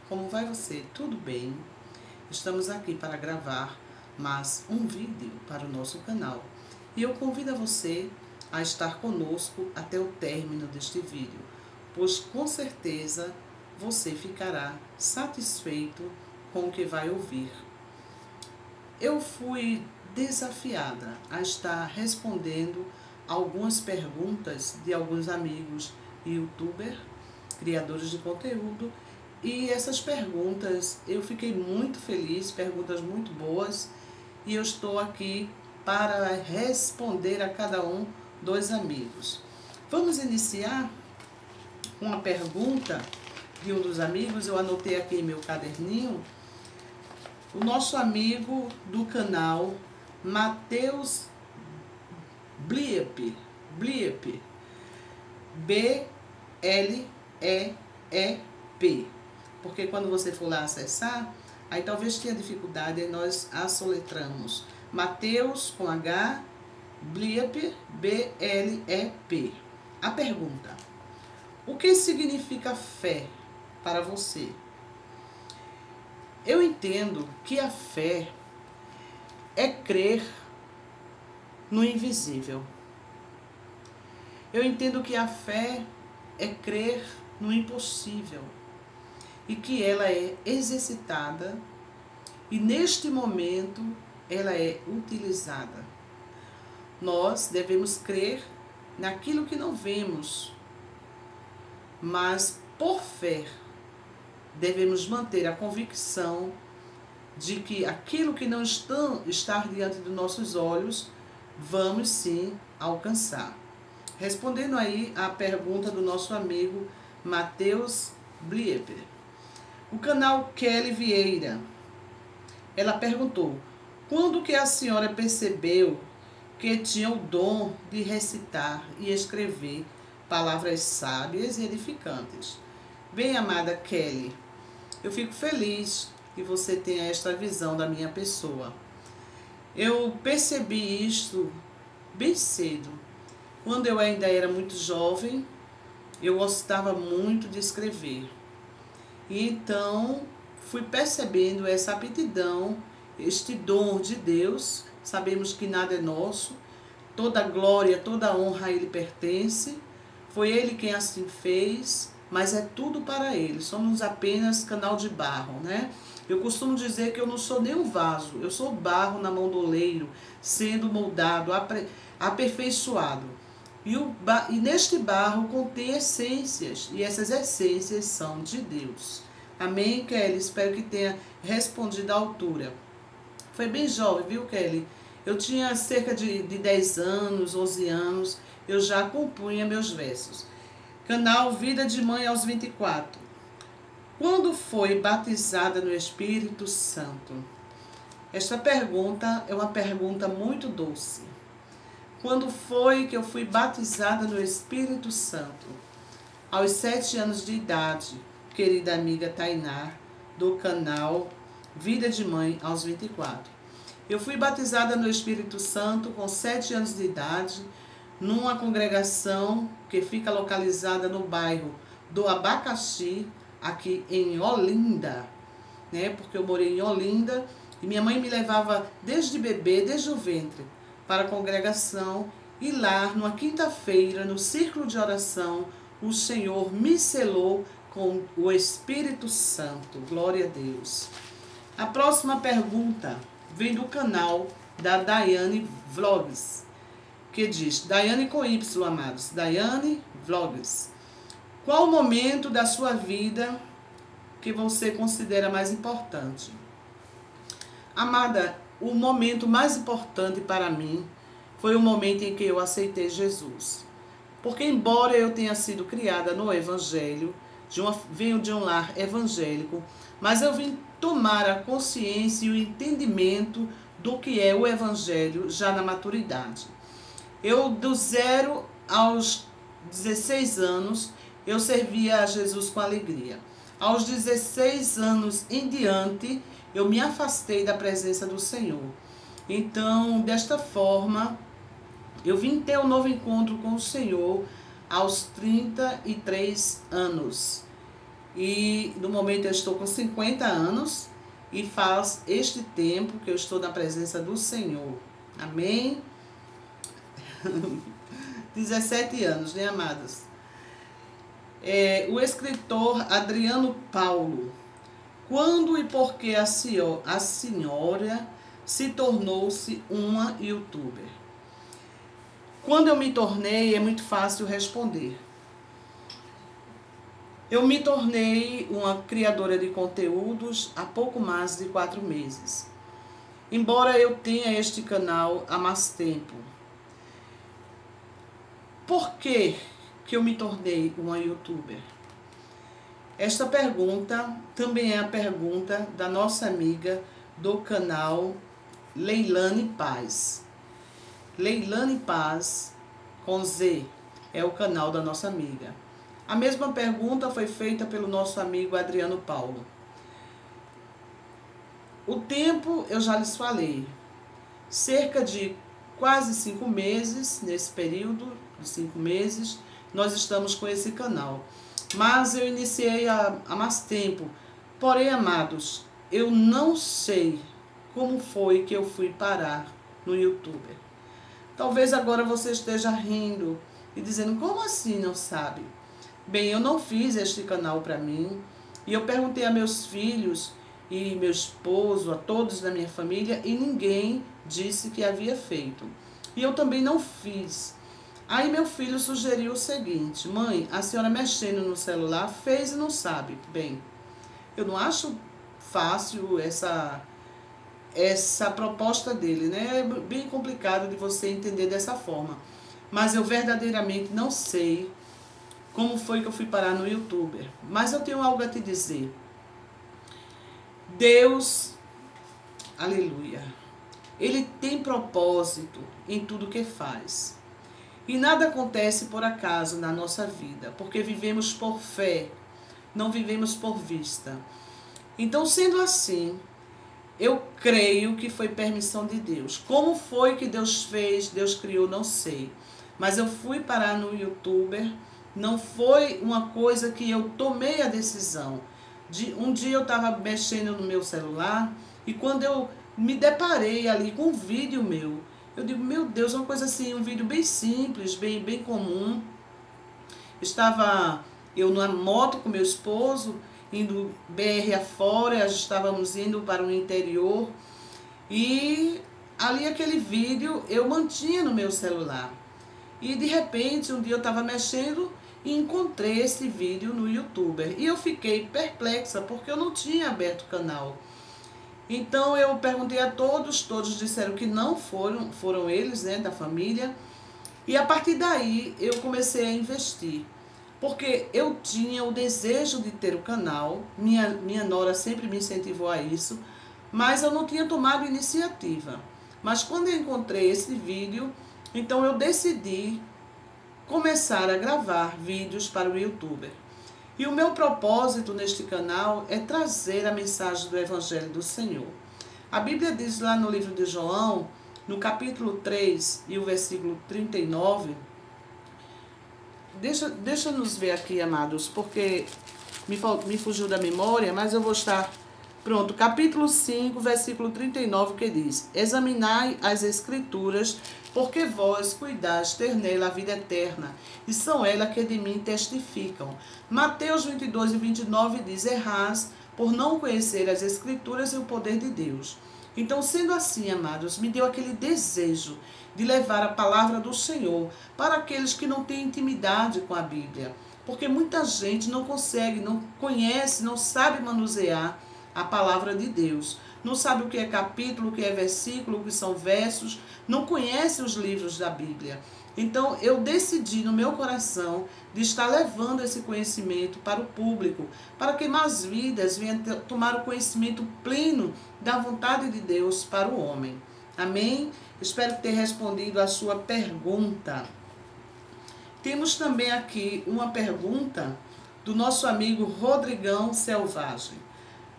como vai você? Tudo bem? Estamos aqui para gravar mais um vídeo para o nosso canal. E eu convido a você a estar conosco até o término deste vídeo, pois com certeza você ficará satisfeito com o que vai ouvir. Eu fui desafiada a estar respondendo algumas perguntas de alguns amigos youtubers, criadores de conteúdo, e essas perguntas eu fiquei muito feliz, perguntas muito boas, e eu estou aqui para responder a cada um dos amigos. Vamos iniciar com uma pergunta de um dos amigos. Eu anotei aqui em meu caderninho. O nosso amigo do canal, Matheus Bliep, B-L-E-E-P, porque quando você for lá acessar, aí talvez tenha dificuldade, aí nós assoletramos. Matheus com H, Bliep, B-L-E-P. A pergunta: o que significa fé para você? Eu entendo que a fé é crer no invisível. Eu entendo que a fé é crer no impossível e que ela é exercitada e neste momento ela é utilizada. Nós devemos crer naquilo que não vemos, mas por fé devemos manter a convicção de que aquilo que não está diante dos nossos olhos, vamos sim alcançar. Respondendo aí a pergunta do nosso amigo Matheus Bliep. O canal Kelly Vieira, ela perguntou: quando que a senhora percebeu que tinha o dom de recitar e escrever palavras sábias e edificantes? Bem, amada Kelly, eu fico feliz que você tenha esta visão da minha pessoa. Eu percebi isto bem cedo. Quando eu ainda era muito jovem, eu gostava muito de escrever. E então fui percebendo essa aptidão, este dom de Deus. Sabemos que nada é nosso, toda glória, toda honra a Ele pertence. Foi Ele quem assim fez, mas é tudo para Ele. Somos apenas canal de barro, né? Eu costumo dizer que eu não sou nem um vaso, eu sou barro na mão do oleiro, sendo moldado, aperfeiçoado. E neste barro contém essências, e essas essências são de Deus. Amém, Kelly? Espero que tenha respondido à altura. Foi bem jovem, viu, Kelly? Eu tinha cerca de 10 anos, 11 anos, eu já compunha meus versos. Canal Vida de Mãe aos 24. Quando foi batizada no Espírito Santo? Esta pergunta é uma pergunta muito doce. Quando foi que eu fui batizada no Espírito Santo? Aos 7 anos de idade, querida amiga Tainá, do canal Vida de Mãe aos 24. Eu fui batizada no Espírito Santo com 7 anos de idade, numa congregação que fica localizada no bairro do Abacaxi, aqui em Olinda, né? Porque eu morei em Olinda e minha mãe me levava desde bebê, desde o ventre, para a congregação, e lá, numa quinta-feira, no círculo de oração, o Senhor me selou com o Espírito Santo. Glória a Deus. A próxima pergunta vem do canal da Daiane Vlogs, que diz, Daiane com Y, amados, Daiane Vlogs. Qual o momento da sua vida que você considera mais importante? Amada, o momento mais importante para mim foi o momento em que eu aceitei Jesus. Porque embora eu tenha sido criada no Evangelho, venho de um lar evangélico, mas eu vim tomar a consciência e o entendimento do que é o Evangelho já na maturidade. Eu, do 0 aos 16 anos, eu servia a Jesus com alegria. Aos 16 anos em diante, eu me afastei da presença do Senhor. Então, desta forma, eu vim ter um novo encontro com o Senhor aos 33 anos. E no momento eu estou com 50 anos e faz este tempo que eu estou na presença do Senhor. Amém? 17 anos, né, amados? O escritor Adriano Paulo. Quando e por que a senhora se tornou-se uma youtuber? Quando eu me tornei, é muito fácil responder. Eu me tornei uma criadora de conteúdos há pouco mais de 4 meses. Embora eu tenha este canal há mais tempo. Por que eu me tornei uma youtuber? Esta pergunta também é a pergunta da nossa amiga do canal Leilane Paz. Leilane Paz, com Z, é o canal da nossa amiga. A mesma pergunta foi feita pelo nosso amigo Adriano Paulo. O tempo eu já lhes falei. Cerca de quase 5 meses, nesse período de 5 meses, nós estamos com esse canal. Mas eu iniciei há mais tempo. Porém, amados, eu não sei como foi que eu fui parar no YouTube. Talvez agora você esteja rindo e dizendo, como assim não sabe? Bem, eu não fiz este canal para mim. E eu perguntei a meus filhos e meu esposo, a todos da minha família, e ninguém disse que havia feito. E eu também não fiz. Aí meu filho sugeriu o seguinte: mãe, a senhora mexendo no celular fez e não sabe. Bem, eu não acho fácil essa proposta dele, né? É bem complicado de você entender dessa forma. Mas eu verdadeiramente não sei como foi que eu fui parar no YouTube. Mas eu tenho algo a te dizer. Deus, aleluia, Ele tem propósito em tudo que faz. E nada acontece por acaso na nossa vida, porque vivemos por fé, não vivemos por vista. Então, sendo assim, eu creio que foi permissão de Deus. Como foi que Deus fez, Deus criou, não sei. Mas eu fui parar no YouTuber, não foi uma coisa que eu tomei a decisão. Um dia eu estava mexendo no meu celular e quando eu me deparei ali com um vídeo meu, eu digo, meu Deus, uma coisa assim, um vídeo bem simples, bem comum. Estava eu numa moto com meu esposo, indo BR afora, estávamos indo para o interior. E ali aquele vídeo eu mantinha no meu celular. E de repente, um dia eu estava mexendo e encontrei esse vídeo no YouTuber. E eu fiquei perplexa, porque eu não tinha aberto o canal. Então eu perguntei a todos disseram que não foram eles, né, da família. E a partir daí eu comecei a investir, porque eu tinha o desejo de ter o canal, minha nora sempre me incentivou a isso, mas eu não tinha tomado iniciativa. Mas quando eu encontrei esse vídeo, então eu decidi começar a gravar vídeos para o YouTuber. E o meu propósito neste canal é trazer a mensagem do Evangelho do Senhor. A Bíblia diz lá no livro de João, no capítulo 3 e o versículo 39, deixa nos ver aqui, amados, porque me fugiu da memória, mas eu vou estar pronto. Capítulo 5, versículo 39, que diz: examinai as Escrituras, porque vós cuidais ter nela a vida eterna, e são elas que de mim testificam. Mateus 22 e 29 diz: errais por não conhecer as Escrituras e o poder de Deus. Então, sendo assim, amados, me deu aquele desejo de levar a palavra do Senhor para aqueles que não têm intimidade com a Bíblia. Porque muita gente não consegue, não conhece, não sabe manusear a palavra de Deus. Não sabe o que é capítulo, o que é versículo, o que são versos, não conhece os livros da Bíblia. Então eu decidi no meu coração de estar levando esse conhecimento para o público, para que mais vidas venham tomar o conhecimento pleno da vontade de Deus para o homem. Amém? Espero ter respondido a sua pergunta. Temos também aqui uma pergunta do nosso amigo Rodrigão Selvagem.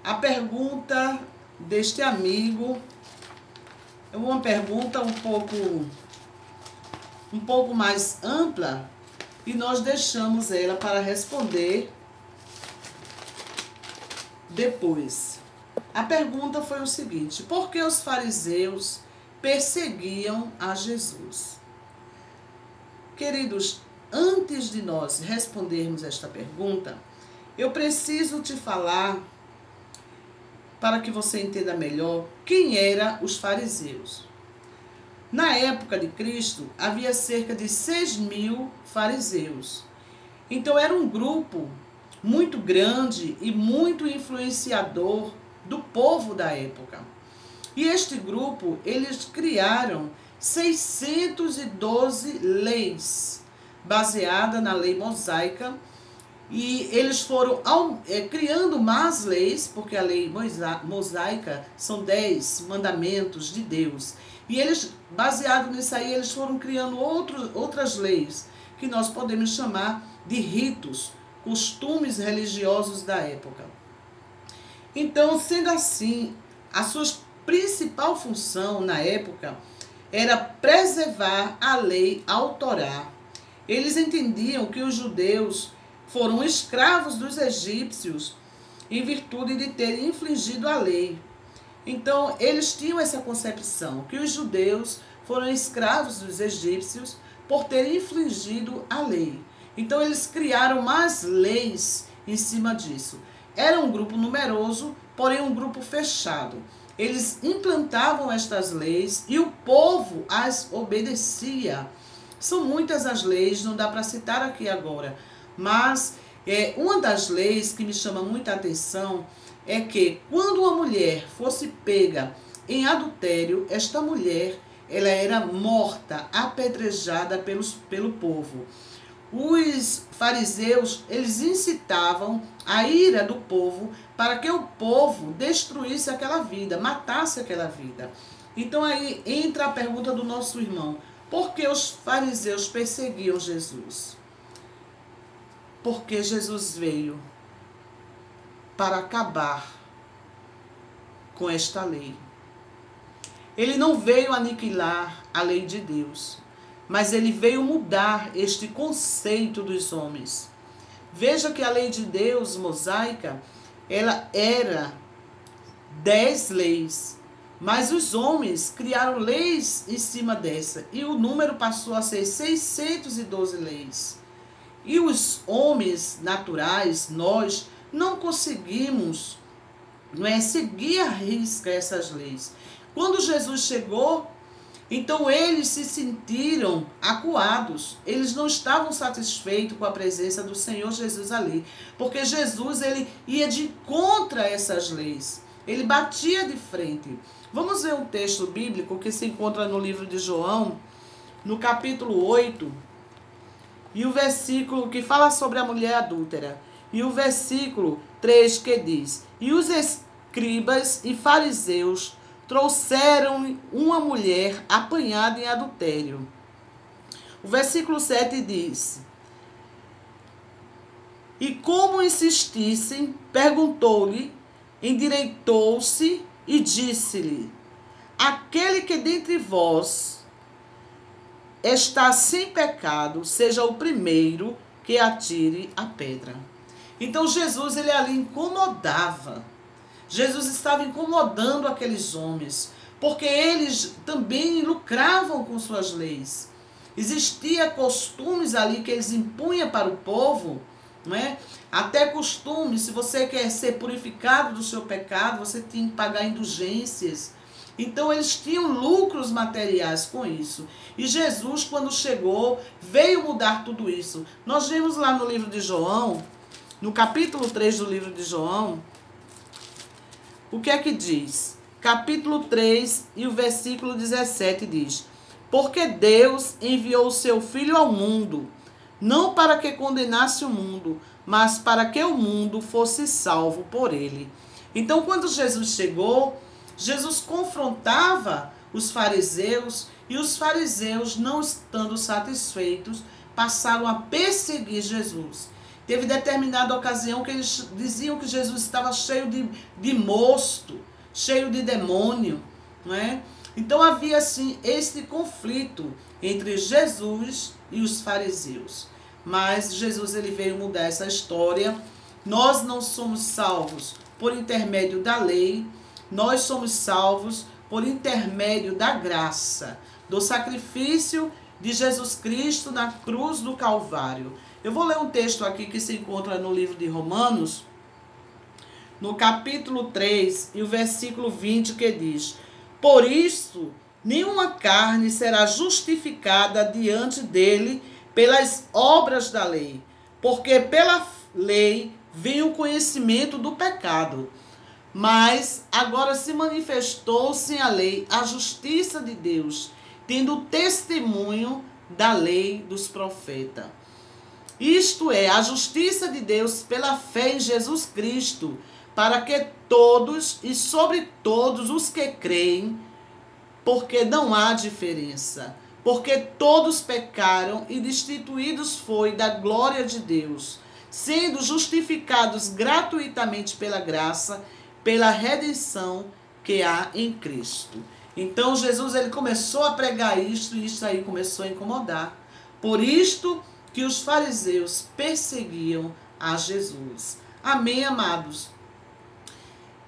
A pergunta deste amigo é uma pergunta um pouco mais ampla e nós deixamos ela para responder depois. A pergunta foi o seguinte: por que os fariseus perseguiam a Jesus? Queridos, antes de nós respondermos esta pergunta, eu preciso te falar, para que você entenda melhor, quem eram os fariseus. Na época de Cristo, havia cerca de 6.000 fariseus. Então era um grupo muito grande e muito influenciador do povo da época. E este grupo, eles criaram 612 leis, baseada na lei mosaica, e eles foram criando mais leis, porque a lei mosaica são 10 mandamentos de Deus. E eles, baseado nisso aí, eles foram criando outras leis, que nós podemos chamar de ritos, costumes religiosos da época. Então, sendo assim, a sua principal função na época era preservar a lei autorá. Eles entendiam que os judeus foram escravos dos egípcios em virtude de terem infringido a lei. Então, eles tinham essa concepção, que os judeus foram escravos dos egípcios por terem infringido a lei. Então, eles criaram mais leis em cima disso. Era um grupo numeroso, porém um grupo fechado. Eles implantavam estas leis e o povo as obedecia. São muitas as leis, não dá para citar aqui agora, mas uma das leis que me chama muita atenção é que quando uma mulher fosse pega em adultério, esta mulher ela era morta, apedrejada pelo povo. Os fariseus, eles incitavam a ira do povo para que o povo destruísse aquela vida, matasse aquela vida. Então aí entra a pergunta do nosso irmão: por que os fariseus perseguiam Jesus? Porque Jesus veio para acabar com esta lei. Ele não veio aniquilar a lei de Deus, mas ele veio mudar este conceito dos homens. Veja que a lei de Deus mosaica, ela era 10 leis, mas os homens criaram leis em cima dessa, e o número passou a ser 612 leis. E os homens naturais, nós, não conseguimos seguir à risca essas leis. Quando Jesus chegou, então eles se sentiram acuados, eles não estavam satisfeitos com a presença do Senhor Jesus ali, porque Jesus ele ia de contra essas leis, ele batia de frente. Vamos ver um texto bíblico que se encontra no livro de João, no capítulo 8, e o versículo que fala sobre a mulher adúltera, e o versículo 3 que diz: e os escribas e fariseus trouxeram uma mulher apanhada em adultério. O versículo 7 diz: e como insistissem, perguntou-lhe, endireitou-se e disse-lhe: aquele que dentre vós está sem pecado, seja o primeiro que atire a pedra. Então Jesus, ele ali incomodava. Jesus estava incomodando aqueles homens, porque eles também lucravam com suas leis. Existia costumes ali que eles impunham para o povo, não é? Até costumes, se você quer ser purificado do seu pecado, você tinha que pagar indulgências. Então eles tinham lucros materiais com isso. E Jesus, quando chegou, veio mudar tudo isso. Nós vemos lá no livro de João, no capítulo 3 do livro de João, o que é que diz? Capítulo 3 e o versículo 17 diz: porque Deus enviou o seu Filho ao mundo, não para que condenasse o mundo, mas para que o mundo fosse salvo por ele. Então, quando Jesus chegou, Jesus confrontava os fariseus, e os fariseus, não estando satisfeitos, passaram a perseguir Jesus. Teve determinada ocasião que eles diziam que Jesus estava cheio de mosto, cheio de demônio, não é? Então havia assim este conflito entre Jesus e os fariseus. Mas Jesus ele veio mudar essa história. Nós não somos salvos por intermédio da lei, nós somos salvos por intermédio da graça, do sacrifício de Jesus Cristo na cruz do Calvário. Eu vou ler um texto aqui que se encontra no livro de Romanos, no capítulo 3 e o versículo 20, que diz: por isso, nenhuma carne será justificada diante dele pelas obras da lei, porque pela lei vem o conhecimento do pecado. Mas agora se manifestou sem a lei a justiça de Deus, tendo testemunho da lei dos profetas. Isto é, a justiça de Deus pela fé em Jesus Cristo, para que todos e sobre todos os que creem, porque não há diferença, porque todos pecaram e destituídos foi da glória de Deus, sendo justificados gratuitamente pela graça, pela redenção que há em Cristo. Então Jesus, ele começou a pregar isto, e isso aí começou a incomodar. Por isto que os fariseus perseguiam a Jesus. Amém, amados?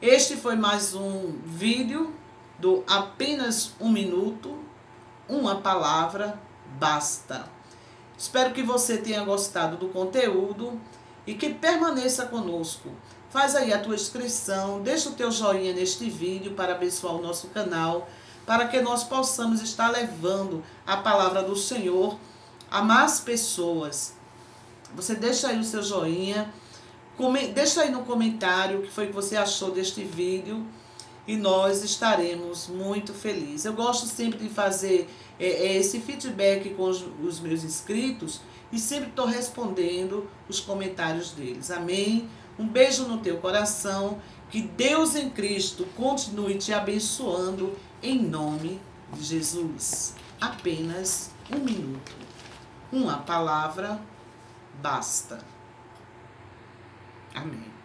Este foi mais um vídeo do Apenas um Minuto, uma palavra basta. Espero que você tenha gostado do conteúdo e que permaneça conosco. Faz aí a tua inscrição, deixa o teu joinha neste vídeo para abençoar o nosso canal, para que nós possamos estar levando a palavra do Senhor a mais pessoas. Você deixa aí o seu joinha, deixa aí no comentário o que foi que você achou deste vídeo e nós estaremos muito felizes. Eu gosto sempre de fazer esse feedback com os meus inscritos e sempre estou respondendo os comentários deles. Amém? Um beijo no teu coração, que Deus em Cristo continue te abençoando em nome de Jesus. Apenas um minuto. Uma palavra basta. Amém.